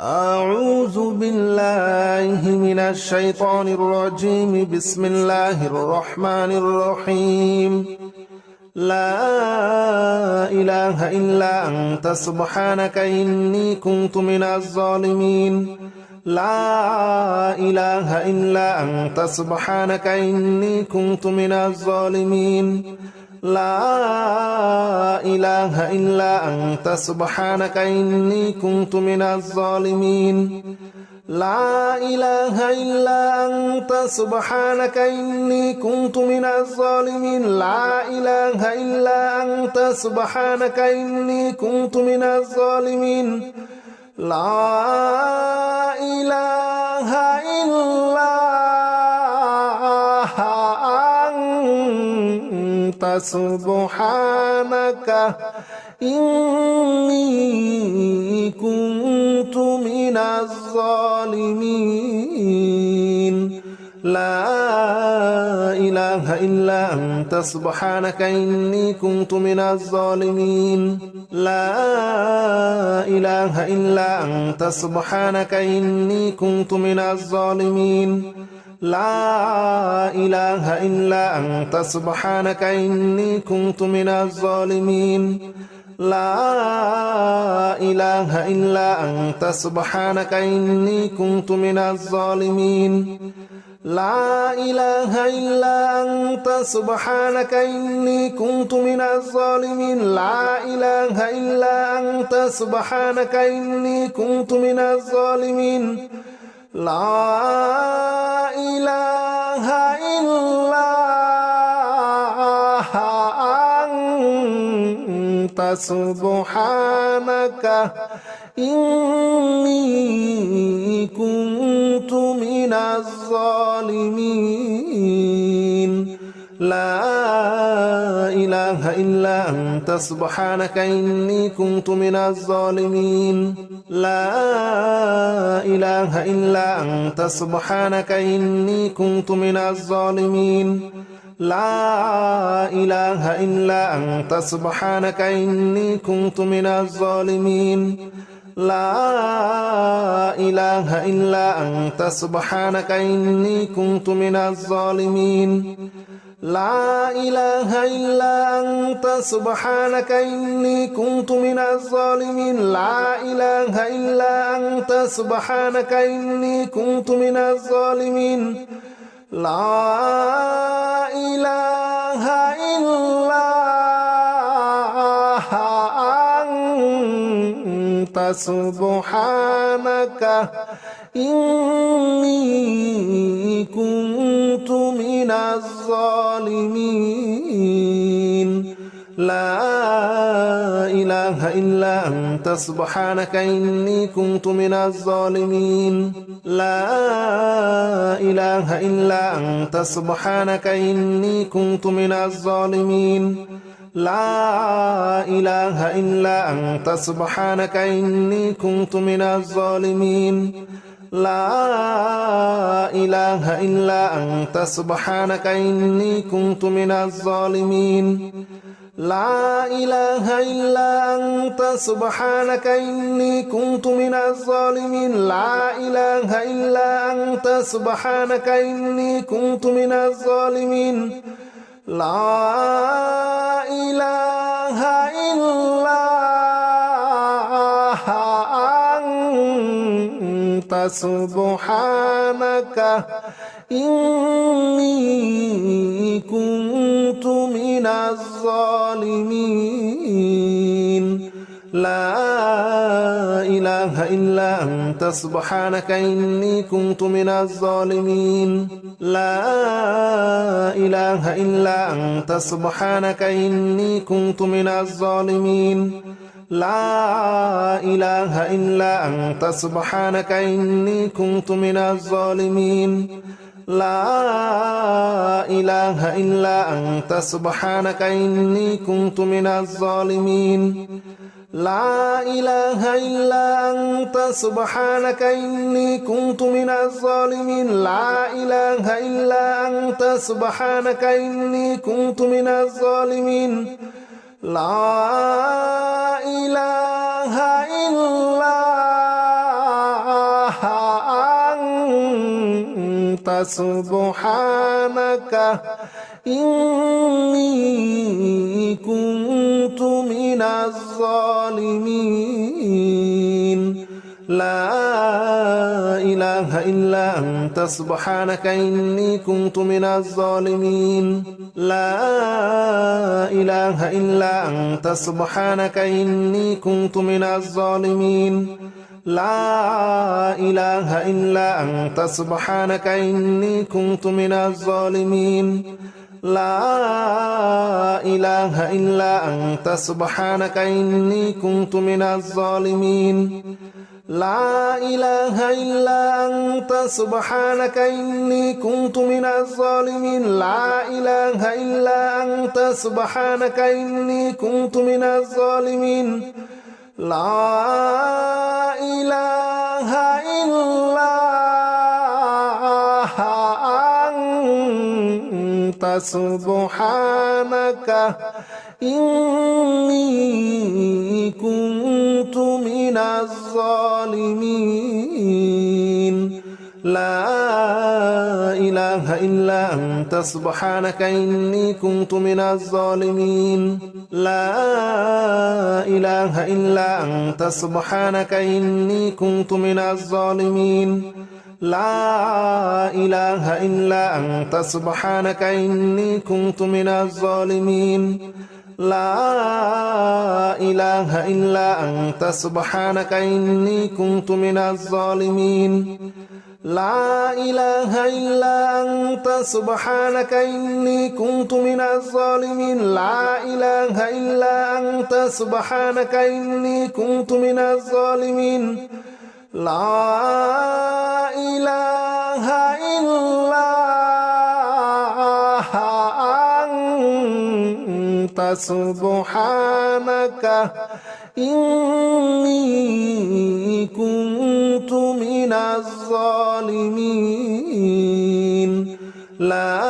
أعوذ بالله من الشيطان الرجيم. بسم الله الرحمن الرحيم. لا إله إلا أنت سبحانك إني كنت من الظالمين. لا إله إلا أنت سبحانك إني كنت من الظالمين. لا إله إلا أنت سبحانك إني كنت من الظالمين. لا إله إلا أنت سبحانك إني كنت من الظالمين. لا إله إلا أنت سبحانك إني كنت من الظالمين. لا إله إلا أنت سبحانك إني كنت من الظالمين. لا إله إلا أنت سبحانك إني كنت من الظالمين. لا إله إلا أنت سبحانك إني كنت من الظالمين. لا إله إلا أنت سبحانك إني كنت من الظالمين. لا إله إلا أنت سبحانك إني كنت من الظالمين. لا إله إلا أنت سبحانك إني كنت من الظالمين. لا إله إلا أنت سبحانك إني كنت من الظالمين. لا إله إلا أنت سبحانك إني كنت من الظالمين. لا إله إلا أنت سبحانك إني كنت من الظالمين. لا إله إلا أنت سبحانك إني كنت من الظالمين. لا إله إلا أنت سبحانك إني كنت من الظالمين. لا إله إلا أنت سبحانك إني كنت من الظالمين. لا إله إلا أنت سبحانك إني كنت من الظالمين. لا إله إلا أنت سبحانك إني كنت من الظالمين. لا إله إلا أنت سبحانك إني كنت من الظالمين. لا إله إلا أنت سبحانك إني كنت من الظالمين. لا إله إلا أنت سبحانك إني كنت من الظالمين. لا إله إلا أنت سبحانك إني كنت من الظالمين. لا إله إلا أنت سبحانك إني كنت من الظالمين. لا إله إلا أنت سبحانك إني كنت من الظالمين. لا إله إلا أنت سبحانك إني كنت من الظالمين. لا إله إلا أنت سبحانك إني كنت من الظالمين. لا إله إلا أنت سبحانك إني كنت من الظالمين. لا إله إلا أنت سبحانك إني كنت من الظالمين. لا إله إلا أنت سبحانك إني كنت من الظالمين. لا إله إلا أنت سبحانك إني كنت من الظالمين. لا إله إلا أنت سبحانك إني كنت من الظالمين. لا إله إلا أنت سبحانك إني كنت من الظالمين. لا إله إلا سبحانك إني كنت من الظالمين لا إله إلا أنت سبحانك إني كنت من الظالمين لا إله إلا أنت سبحانك إني كنت من الظالمين لا إله إلا أنت سبحانك إني كنت من الظالمين لا إله إلا أنت سبحانك إني كنت من الظالمين لا إله إلا أنت سبحانك إني كنت من الظالمين لا إله إلا أنت سبحانك إني كنت من الظالمين لا إله إلا أنت سبحانك إني كنت من الظالمين لا إله إلا أنت سبحانك إني كنت من الظالمين لا إله إلا أنت سبحانك إني كنت من الظالمين لا إله إلا أنت سبحانك إني كنت من الظالمين لا إله إلا أنت سبحانك إني كنت من الظالمين لا إله إلا أنت سبحانك إني كنت من الظالمين لا إله إلا أنت سبحانك إني كنت من الظالمين لا إله إلا أنت سبحانك إني كنت من الظالمين لا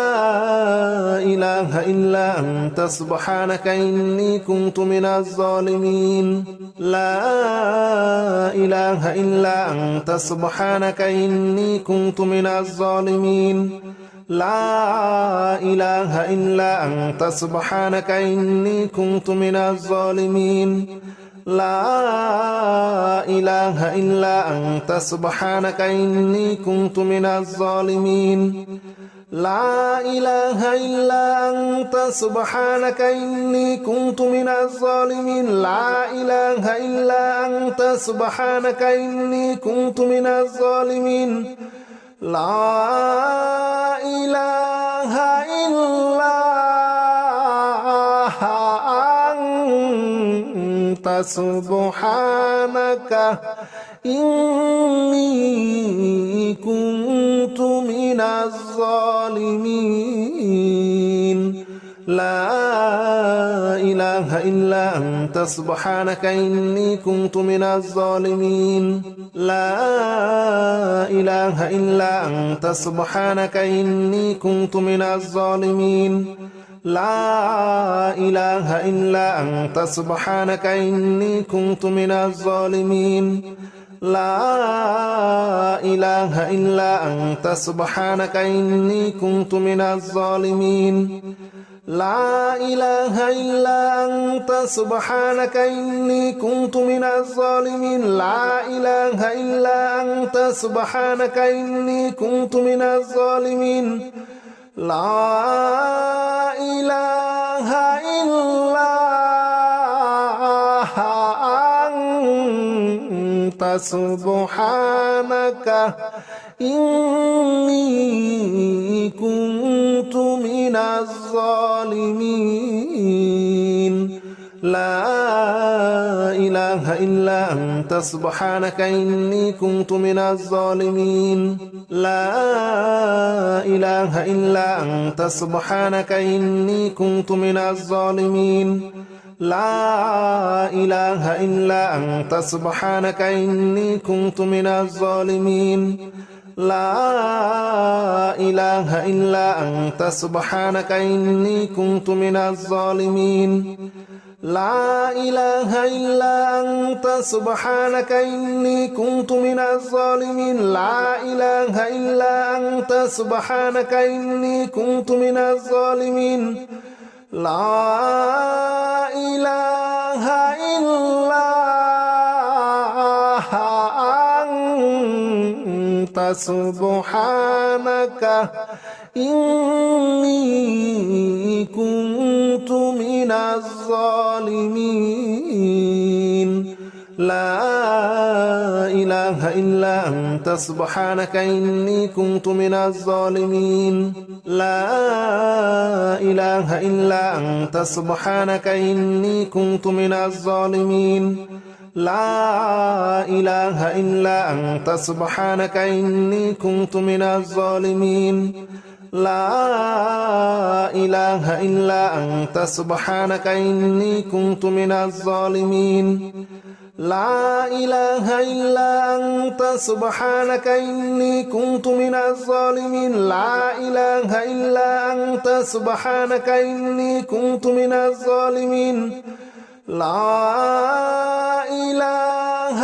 إله إلا أنت سبحانك إني كنت من الظالمين لا إله إلا أنت سبحانك إني كنت من الظالمين لا إله إلا أنت سبحانك إني كنت من الظالمين لا إله إلا أنت سبحانك إني كنت من الظالمين لا إله إلا أنت سبحانك إني كنت من الظالمين لا إله إلا أنت سبحانك إني كنت من الظالمين لا إله إلا أنت سبحانك إني كنت من الظالمين لا إله إلا أنت سبحانك إني كنت من الظالمين لا إله إلا أنت سبحانك إني كنت من الظالمين لا إله إلا أنت سبحانك إني كنت من الظالمين لا إله إلا أنت سبحانك إني كنت من الظالمين لا إله إلا أنت سبحانك إني كنت من الظالمين لا إله إلا أنت سبحانك إني كنت من الظالمين لا إله إلا أنت سبحانك إني كنت من الظالمين لا إله إلا أنت سبحانك إني كنت من الظالمين لا إله إلا أنت سبحانك إني كنت من الظالمين لا إله إلا أنت سبحانك إني كنت من الظالمين لا إله إلا أنت سبحانك إني كنت من الظالمين لا إله إلا أنت سبحانك إني كنت من الظالمين لا إله إلا أنت سبحانك إني كنت من الظالمين لا إله إلا أنت سبحانك إني كنت من الظالمين لا إله إلا أنت سبحانك إني كنت من الظالمين لا إله إلا أنت سبحانك إني كنت من الظالمين لا إله إلا أنت سبحانك إني كنت من الظالمين لا إله إلا أنت سبحانك إني كنت من الظالمين لا إله إلا أنت سبحانك إني كنت من الظالمين لا إله إلا أنت سبحانك إني كنت من الظالمين لا إله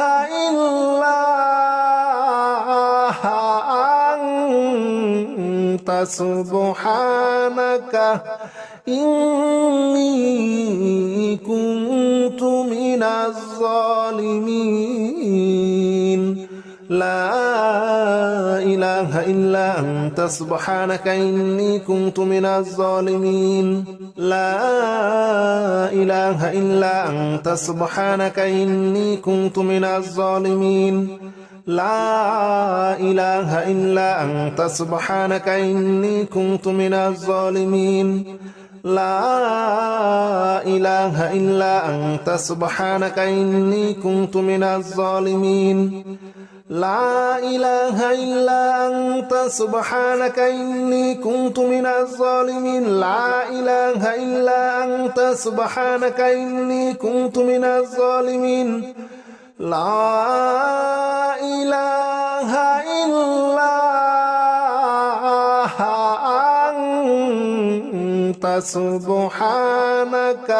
إلا أنت سبحانك إني كنت من الظالمين لا إله إلا أنت سبحانك إني كنت من الظالمين لا إله إلا أنت سبحانك إني كنت من الظالمين لا إله إلا أنت سبحانك إني كنت من الظالمين لا إله إلا أنت سبحانك إني كنت من الظالمين لا إله إلا أنت سبحانك إني كنت من الظالمين لا إله إلا أنت سبحانك إني كنت من الظالمين لا إله إلا أنت سبحانك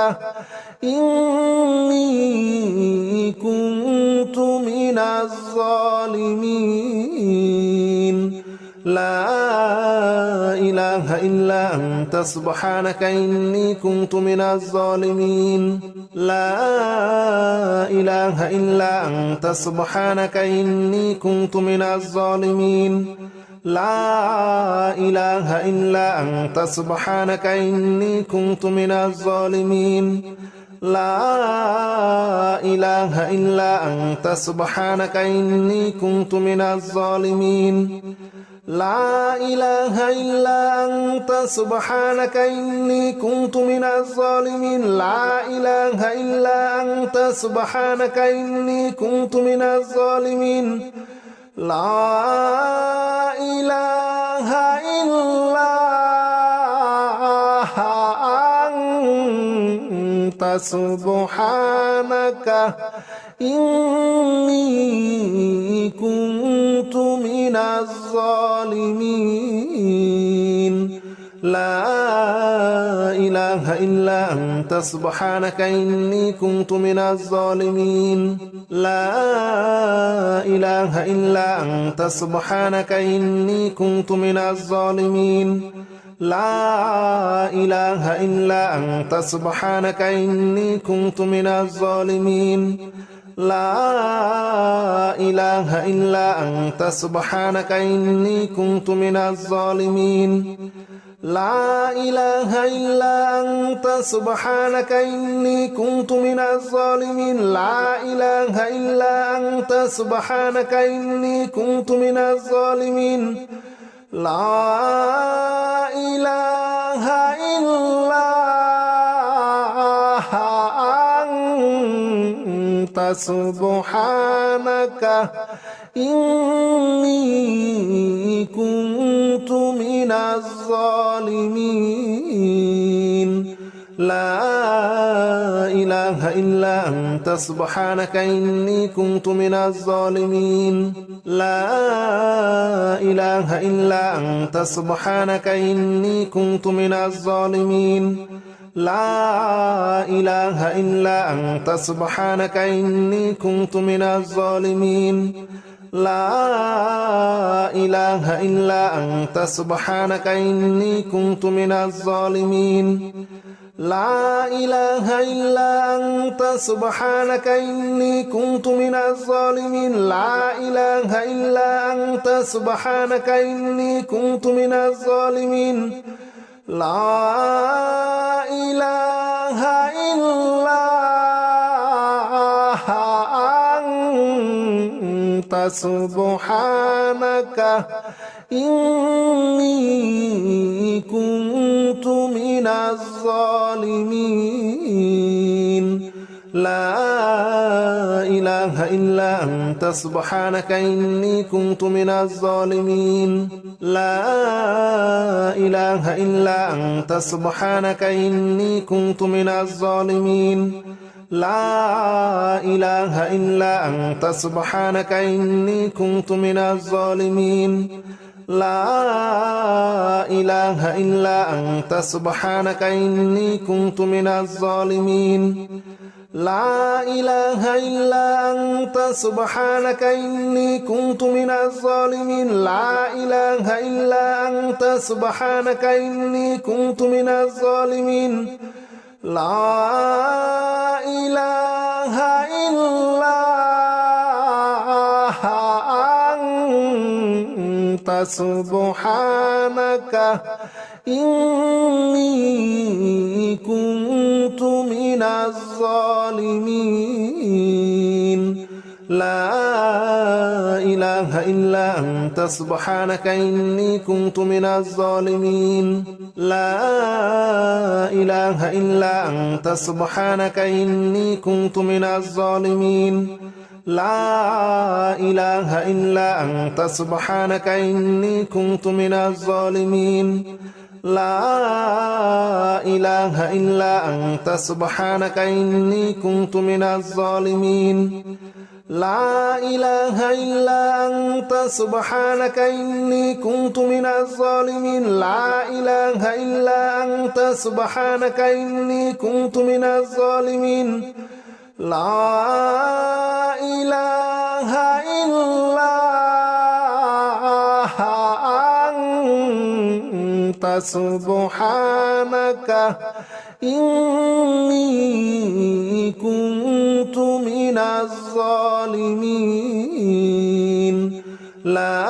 إني كنت من الظالمين لا إله إلا أنت سبحانك إني كنت من الظالمين لا إله إلا أنت سبحانك إني كنت من الظالمين لا إله إلا أنت سبحانك إني كنت من الظالمين لا إله إلا أنت سبحانك إني كنت من الظالمين لا إله إلا أنت سبحانك إني كنت من الظالمين لا إله إلا أنت سبحانك إني كنت من الظالمين لا إله إلا أنت سبحانك إني كنت من الظالمين لا إله إلا أنت سبحانك إني كنت من الظالمين لا إله إلا أنت سبحانك إني كنت من الظالمين لا إله إلا أنت سبحانك إني كنت من الظالمين لا إله إلا أنت سبحانك إني كنت من الظالمين لا إله إلا أنت سبحانك إني كنت من الظالمين لا إله إلا أنت سبحانك إني كنت من الظالمين لا إله إلا أنت سبحانك إني كنت من الظالمين لا إله إلا أنت سبحانك إني كنت من الظالمين لا إله إلا أنت سبحانك إني كنت من الظالمين لا إله إلا أنت سبحانك إني كنت من الظالمين لا إله إلا أنت سبحانك إني كنت من الظالمين لا إله إلا أنت سبحانك إني كنت من الظالمين لا إله إلا أنت سبحانك إني كنت من الظالمين لا إله إلا أنت سبحانك إني كنت من الظالمين لا إله إلا أنت سبحانك إني كنت من الظالمين لا إله إلا أنت سبحانك إني كنت من الظالمين لا إله إلا أنت سبحانك إني كنت من الظالمين لا إله إلا أنت سبحانك إني كنت من الظالمين لا إله إلا أنت سبحانك إني كنت من الظالمين لا إله إلا أنت سبحانك إني كنت من الظالمين لا إله إلا أنت سبحانك إني كنت من الظالمين لا إله إلا أنت سبحانك إني كنت من الظالمين لا إله إلا أنت سبحانك إني كنت من الظالمين لا إله إلا أنت سبحانك إني كنت من الظالمين لا إله إلا أنت سبحانك إني كنت من الظالمين لا إله إلا أنت سبحانك إني كنت من الظالمين لا إله إلا أنت سبحانك إني كنت من الظالمين لا إله إلا أنت سبحانك إني كنت من الظالمين لا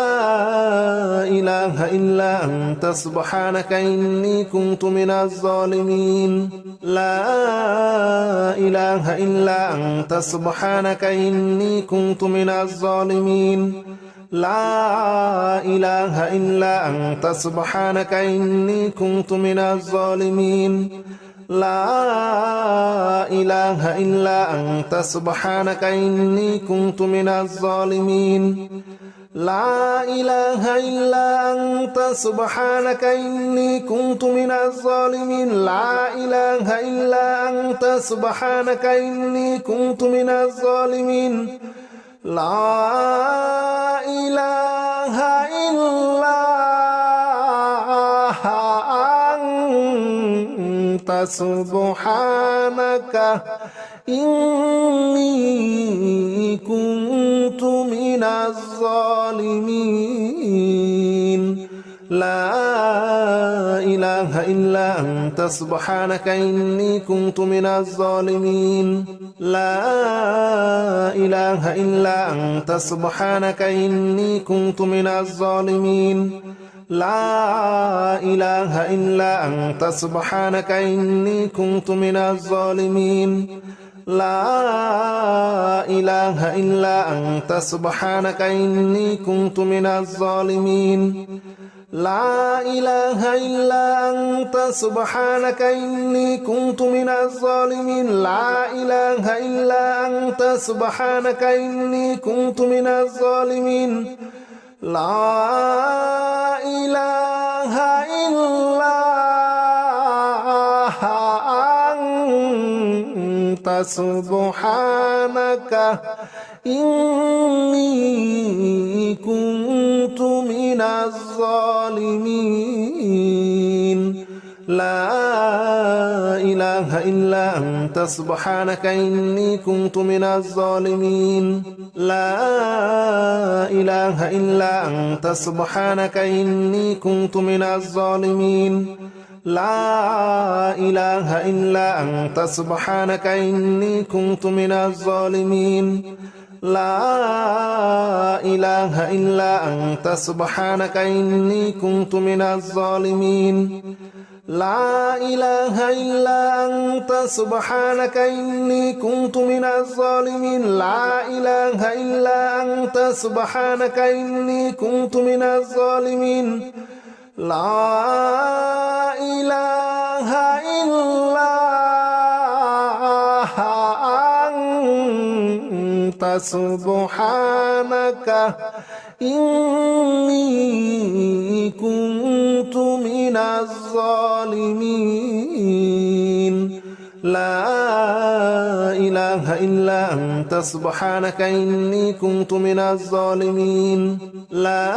إله إلا أنت سبحانك إني كنت من الظالمين لا إله إلا أنت سبحانك إني كنت من الظالمين لا إله إلا أنت سبحانك إني كنت من الظالمين لا إله إلا أنت سبحانك إني كنت من الظالمين لا إله إلا أنت سبحانك إني كنت من الظالمين لا إله إلا أنت سبحانك إني كنت من الظالمين لا إله إلا أنت سبحانك إني كنت من الظالمين لا إله إلا أنت سبحانك إني كنت من الظالمين لا إله إلا أنت سبحانك إني كنت من الظالمين لا إله إلا أنت سبحانك إني كنت من الظالمين لا إله إلا أنت سبحانك إني كنت من الظالمين لا إله إلا أنت سبحانك إني كنت من الظالمين لا إله إلا أنت سبحانك إني كنت من الظالمين لا إله إلا أنت سبحانك إني كنت من الظالمين لا إله إلا أنت سبحانك إني كنت من الظالمين لا إله إلا أنت سبحانك إني كنت من الظالمين لا إله إلا أنت سبحانك إني كنت من الظالمين لا إله إلا أنت سبحانك إني كنت من الظالمين لا إله إلا أنت سبحانك إني كنت من الظالمين لا إله إلا أنت سبحانك إني كنت من الظالمين لا إله إلا أنت سبحانك إني كنت من الظالمين لا إله إلا أنت سبحانك إني كنت من الظالمين لا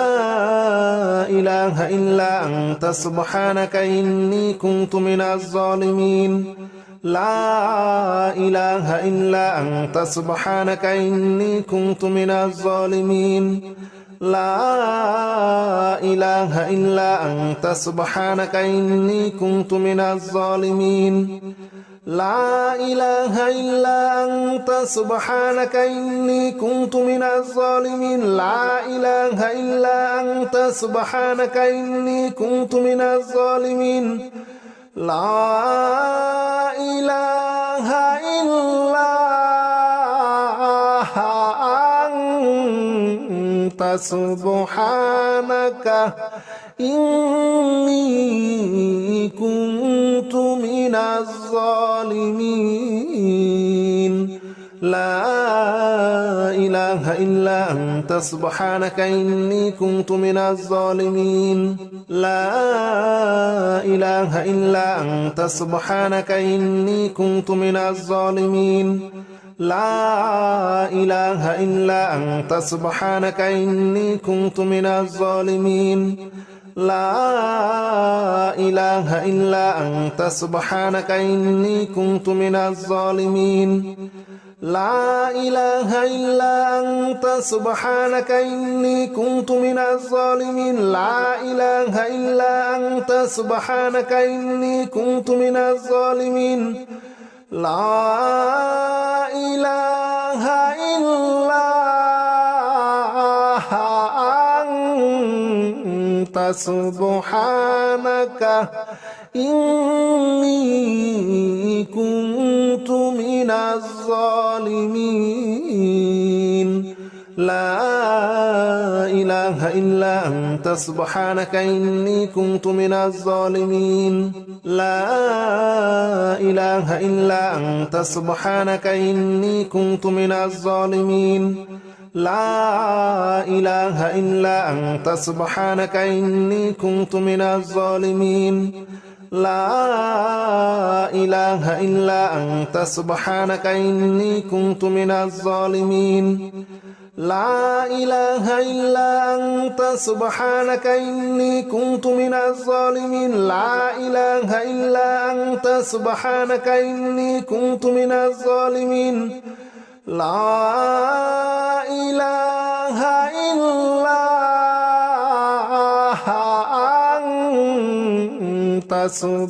إله إلا أنت سبحانك إني كنت من الظالمين لا إله إلا أنت سبحانك إني كنت من الظالمين لا إله إلا أنت سبحانك إني كنت من الظالمين لا إله إلا أنت سبحانك إني كنت من الظالمين لا إله إلا أنت سبحانك إني كنت من الظالمين لا إله إلا أنت سبحانك إني كنت من الظالمين لا إله إلا أنت سبحانك إني كنت من الظالمين لا إله إلا أنت سبحانك إني كنت من الظالمين لا إله إلا أنت سبحانك إني كنت من الظالمين لا إله إلا أنت سبحانك إني كنت من الظالمين لا إله إلا أنت سبحانك إني كنت من الظالمين لا إله إلا أنت سبحانك إني كنت من الظالمين لا إله إلا أنت سبحانك إني كنت من الظالمين لا إله إلا أنت سبحانك إني كنت من الظالمين لا إله إلا أنت سبحانك إني كنت من الظالمين لا إله إلا أنت سبحانك إني كنت من الظالمين لا إله إلا أنت سبحانك إني كنت من الظالمين لا إله إلا أنت سبحانك إني كنت من الظالمين لا إله إلا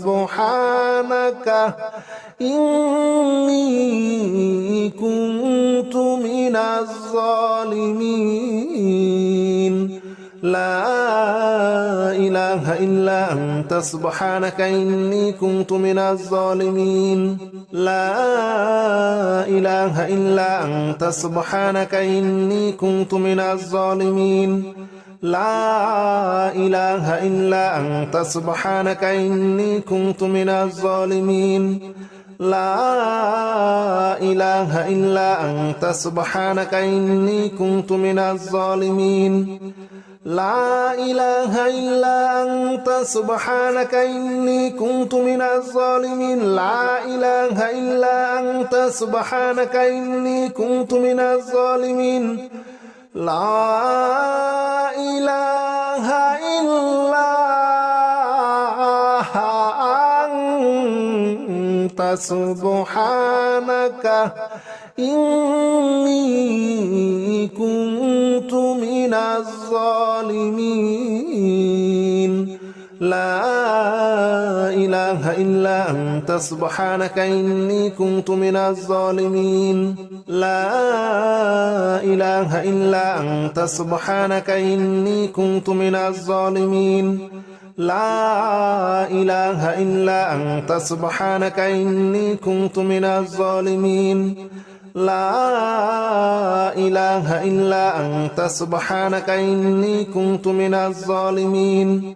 أنت سبحانك إني كنت من الظالمين لا إله إلا أنت سبحانك إني كنت من الظالمين لا إله إلا أنت سبحانك إني كنت من الظالمين لا إله إلا أنت سبحانك إني كنت من الظالمين لا إله إلا أنت سبحانك إني كنت من الظالمين لا إله إلا أنت سبحانك إني كنت من الظالمين لا إله إلا أنت سبحانك إني كنت من الظالمين لا إله إلا أنت سبحانك إني كنت من الظالمين لا إله إلا أنت أنت سبحانك إني كنت من الظالمين لا إله إلا أنت سبحانك إني كنت من الظالمين لا إله إلا أنت سبحانك إني كنت من الظالمين لا إله إلا أنت سبحانك إني كنت من الظالمين لا إله إلا أنت سبحانك إني كنت من الظالمين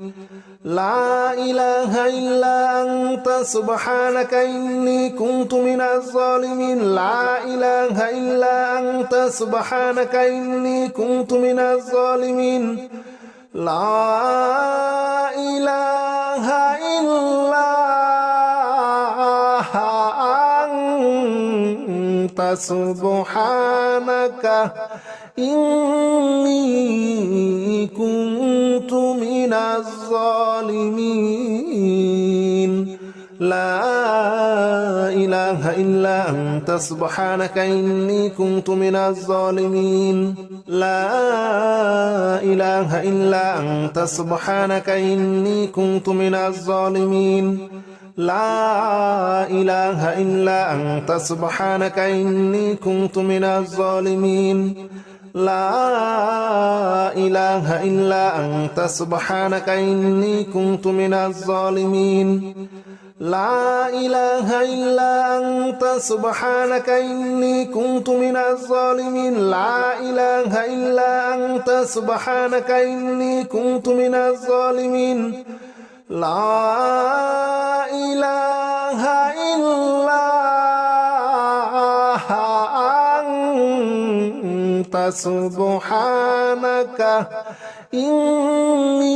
لا إله إلا أنت سبحانك إني كنت من الظالمين لا إله إلا أنت سبحانك إني كنت من الظالمين لا إله إلا أنت سبحانك إني كنت من الظالمين لا إله إلا أنت سبحانك إني كنت من الظالمين لا إله إلا أنت سبحانك إني كنت من الظالمين لا إله إلا أنت سبحانك إني كنت من الظالمين لا إله إلا أنت سبحانك إني كنت من الظالمين لا إله إلا أنت سبحانك إني كنت من الظالمين لا إله إلا أنت سبحانك إني كنت من الظالمين لا إله إلا أنت سبحانك إني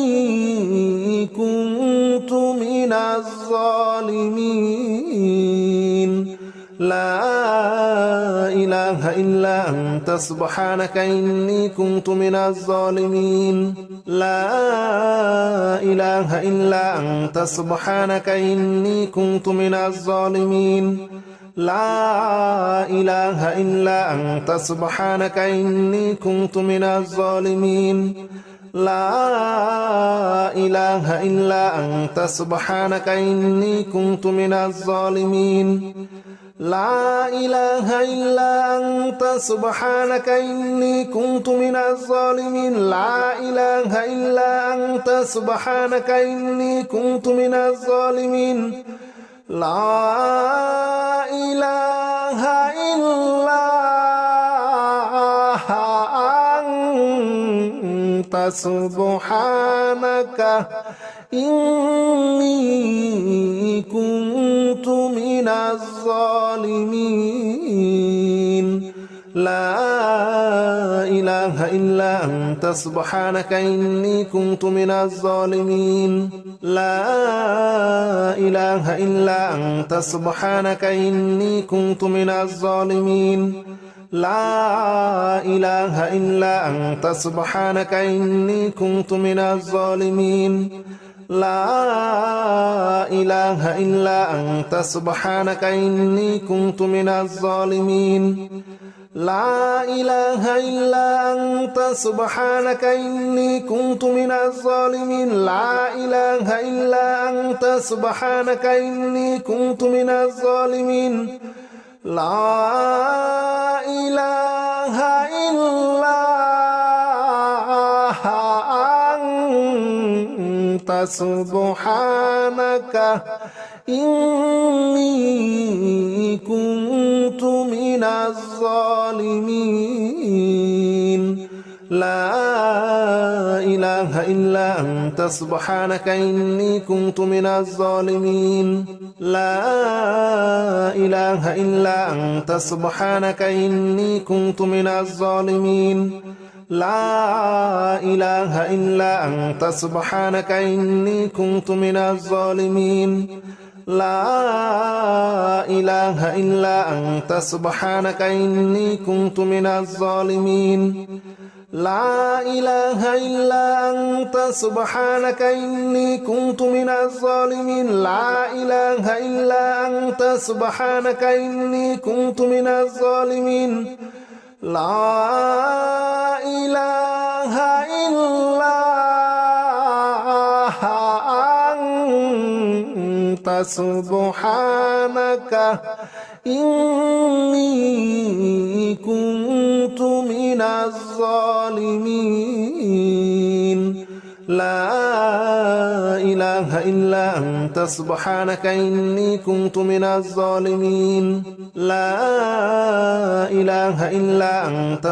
كنت من الظالمين لا إله إلا أنت سبحانك إني كنت من الظالمين لا إله إلا أنت سبحانك إني كنت من الظالمين لا إله إلا أنت سبحانك إني كنت من الظالمين لا إله إلا أنت سبحانك إني كنت من الظالمين لا إله إلا أنت سبحانك إني كنت من الظالمين لا إله إلا أنت سبحانك إني كنت من الظالمين لا إله إلا أنت سبحانك إني كنت من الظالمين لا إله إلا أنت سبحانك إني كنت من الظالمين لا إله إلا أنت سبحانك إني كنت من الظالمين لا إله إلا أنت سبحانك إني كنت من الظالمين لا إله إلا أنت سبحانك إني كنت من الظالمين لا إله إلا أنت سبحانك إني كنت من الظالمين لا إله إلا أنت سبحانك إني كنت من الظالمين لا إله إلا أنت سبحانك إني كنت من الظالمين لا إله إلا أنت سبحانك إني كنت من الظالمين لا إله إلا أنت سبحانك إني كنت من الظالمين لا إله إلا أنت سبحانك إني كنت من الظالمين لا إله إلا أنت سبحانك إني كنت من الظالمين لا إله إلا أنت سبحانك إني كنت من الظالمين لا إله إلا أنت سبحانك إني كنت من الظالمين لا إله إلا أنت سبحانك إني كنت من الظالمين لا إله إلا أنت سبحانك إني كنت من الظالمين لا إله إلا أنت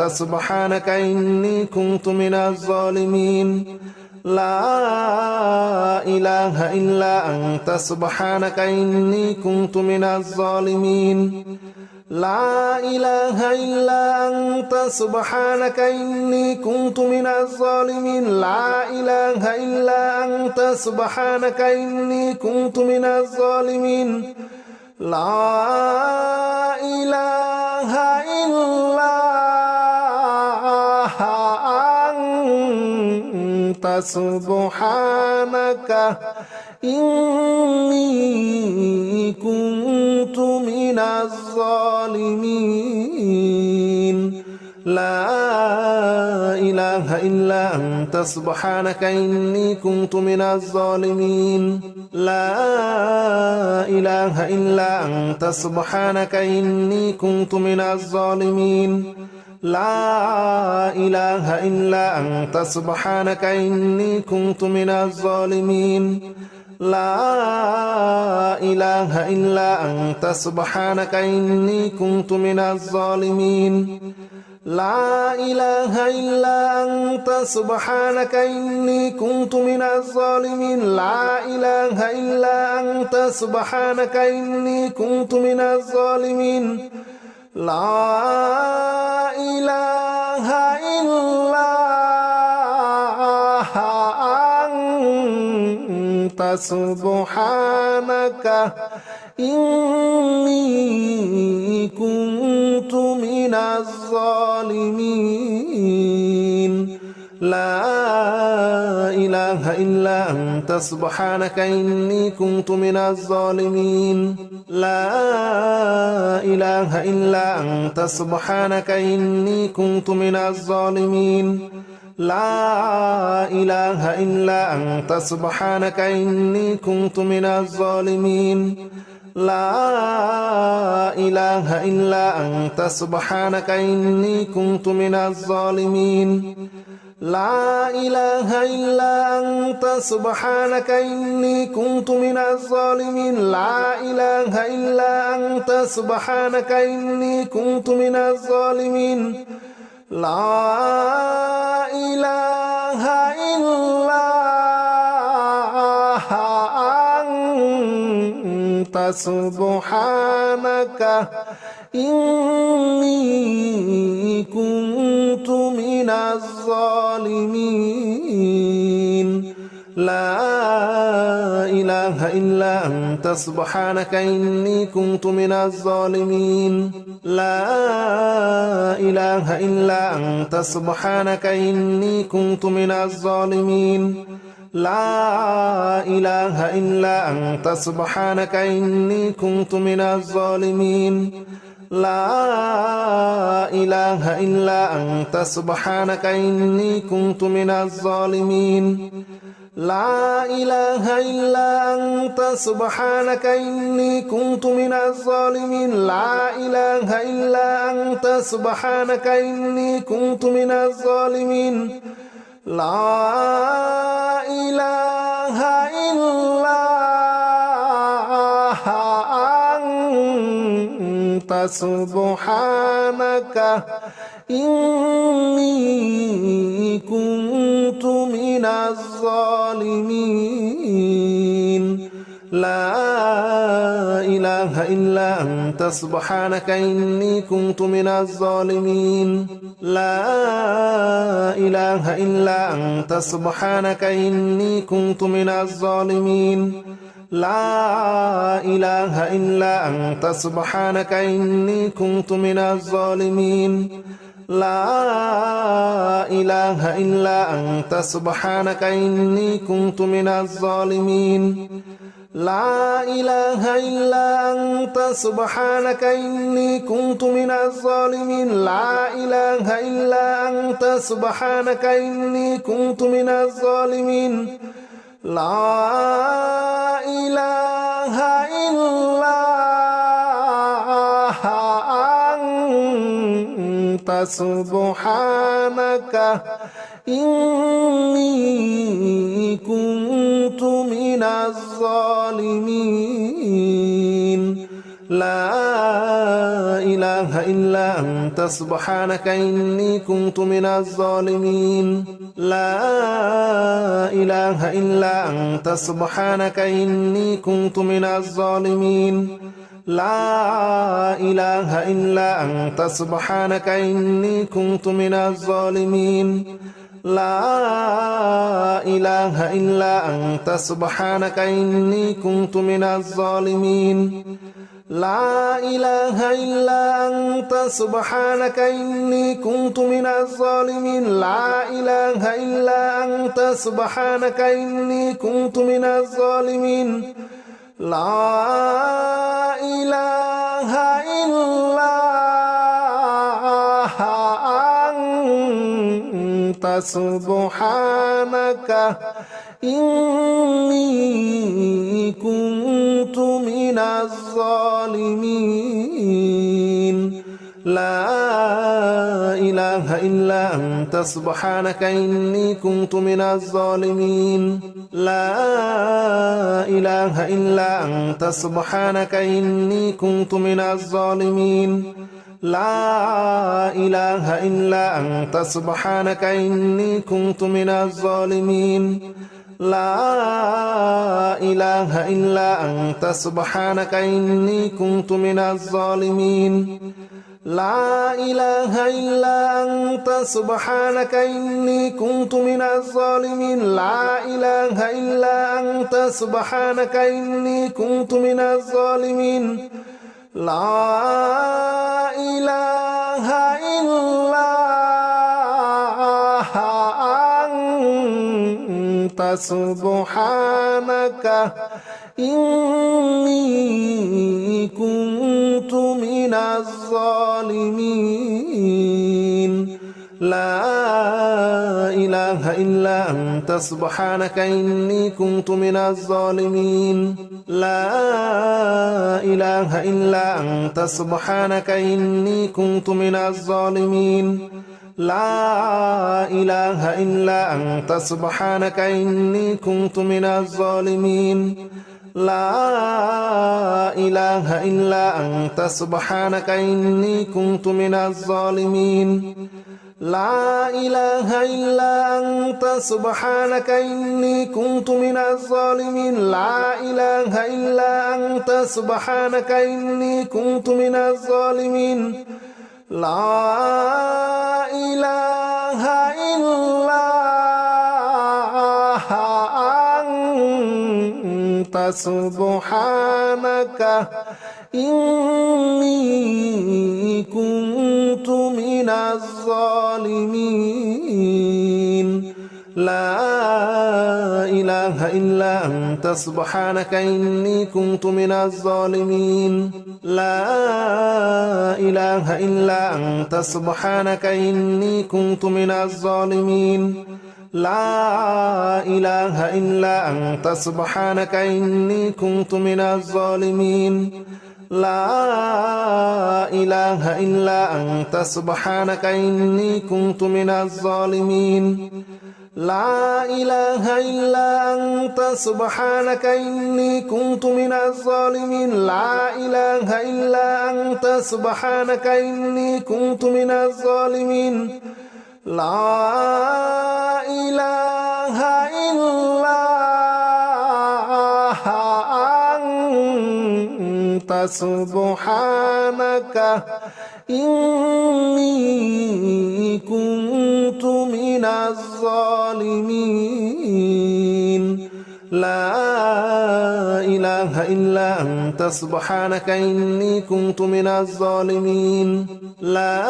سبحانك إني كنت من الظالمين لا إله إلا أنت سبحانك إني كنت من الظالمين لا إله إلا أنت سبحانك إني كنت من الظالمين لا إله إلا أنت سبحانك إني كنت من الظالمين لا إله إلا أنت سبحانك إني كنت من الظالمين لا إله إلا أنت سبحانك إني كنت من الظالمين لا إله إلا أنت سبحانك إني كنت من الظالمين لا إله إلا أنت سبحانك إني كنت من الظالمين لا إله إلا أنت سبحانك إني كنت من الظالمين لا إله إلا أنت سبحانك إني كنت من الظالمين لا إله إلا أنت سبحانك إني كنت من الظالمين لا إله إلا أنت سبحانك إني كنت من الظالمين لا إله إلا أنت سبحانك إني كنت من الظالمين لا إله إلا أنت سبحانك إني كنت من الظالمين لا إله إلا أنت سبحانك إني كنت من الظالمين لا إله إلا أنت سبحانك إني كنت من الظالمين لا إله إلا أنت سبحانك إني كنت من الظالمين لا إله إلا أنت سبحانك إني كنت من الظالمين لا إله إلا أنت سبحانك إني كنت من الظالمين لا إله إلا أنت سبحانك إني كنت من الظالمين لا إله إلا أنت سبحانك إني كنت من الظالمين لا إله إلا أنت سبحانك إني كنت من الظالمين لا إله إلا أنت سبحانك إني كنت من الظالمين لا إله إلا أنت سبحانك إني كنت من الظالمين لا إله إلا أنت سبحانك إني كنت من الظالمين لا إله إلا أنت سبحانك إني كنت من الظالمين لا إله إلا أنت سبحانك إني كنت من الظالمين لا إله إلا أنت سبحانك إني كنت من الظالمين لا إله إلا أنت سبحانك إني كنت من الظالمين لا إله إلا أنت سبحانك إني كنت من الظالمين لا إله إلا أنت سبحانك إني كنت من الظالمين لا إله إلا أنت سبحانك إني كنت من الظالمين لا إله إلا أنت سبحانك إني كنت من الظالمين لا إله إلا أنت سبحانك إني كنت من الظالمين لا إله إلا أنت سبحانك إني كنت من الظالمين لا إله إلا أنت سبحانك إني كنت من الظالمين لا إله إلا أنت سبحانك إني كنت من الظالمين لا إله إلا أنت سبحانك إني كنت من الظالمين لا إله إلا أنت سبحانك إني كنت من الظالمين لا إله إلا أنت سبحانك إني كنت من الظالمين لا إله إلا أنت سبحانك إني كنت من الظالمين لا إله إلا أنت سبحانك إني كنت من الظالمين لا إله إلا أنت سبحانك إني كنت من الظالمين لا إله إلا أنت سبحانك إني كنت من الظالمين لا إله إلا أنت سبحانك إني كنت من الظالمين لا إله إلا أنت سبحانك إني كنت من الظالمين لا إله إلا أنت سبحانك إني كنت من الظالمين لا إله إلا أنت سبحانك إني كنت من الظالمين لا إله إلا أنت سبحانك إني كنت من الظالمين لا إله إلا أنت سبحانك إني كنت من الظالمين لا إله إلا أنت سبحانك إني كنت من الظالمين لا إله إلا أنت سبحانك إني كنت من الظالمين لا إله إلا أنت سبحانك إني كنت من الظالمين لا إله إلا أنت سبحانك إني كنت من الظالمين لا إله إلا أنت سبحانك إني كنت من الظالمين لا إله إلا أنت سبحانك إني كنت من الظالمين لا إله إلا أنت سبحانك إني كنت من الظالمين لا إله إلا أنت سبحانك إني كنت من الظالمين لا إله إلا أنت سبحانك إني كنت من الظالمين لا إله إلا أنت سبحانك إني كنت من الظالمين لا إله إلا أنت سبحانك إني كنت من الظالمين لا إله إلا أنت سبحانك إني كنت من الظالمين لا إله إلا أنت سبحانك إني كنت من الظالمين لا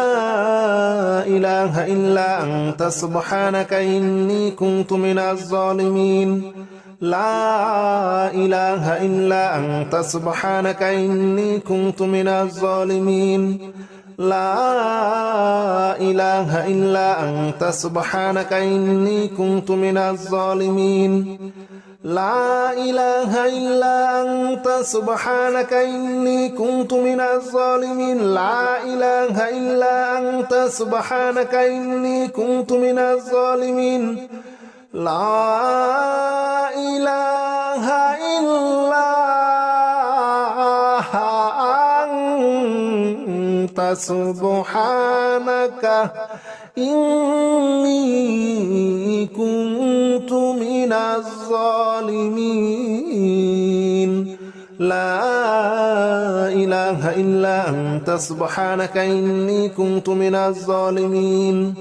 إله إلا أنت سبحانك إني كنت من الظالمين لا إله إلا أنت سبحانك إني كنت من الظالمين لا إله إلا أنت سبحانك إني كنت من الظالمين لا إله إلا أنت سبحانك إني كنت من الظالمين لا إله إلا أنت سبحانك إني كنت من الظالمين لا إله إلا أنت سبحانك إني كنت من الظالمين لا إله إلا أنت سبحانك إني كنت من الظالمين